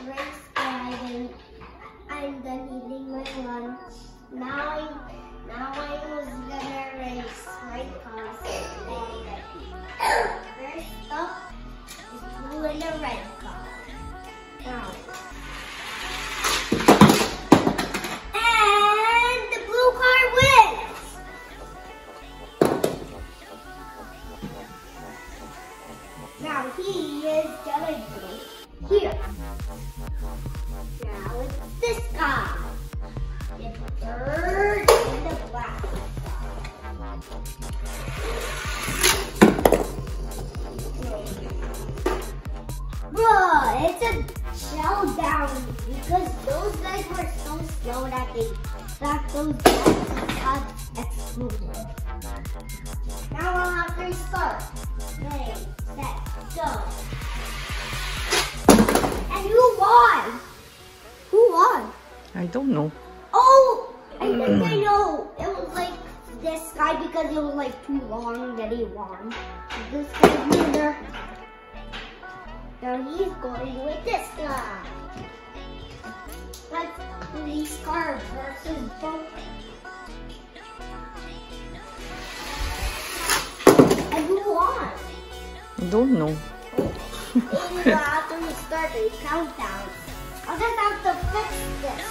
race and I'm done eating my lunch. Now I was gonna race my cars. First up is blue and the red car. Now. And the blue car wins! Now he is gonna go here. Now it's this guy. It's third in the black. Bruh, it's a showdown because those guys were so slow that those guys got exploded. Now I'll have to restart. Ready, set, go. And who won? Who won? I don't know. Oh, I think I know. It was like this guy because it was like too long that he won. This guy's winner. Now he's going with this guy. Let's police car versus boat. And who won? I don't know. Maybe we'll have to restart the countdown. I'll just have to fix this.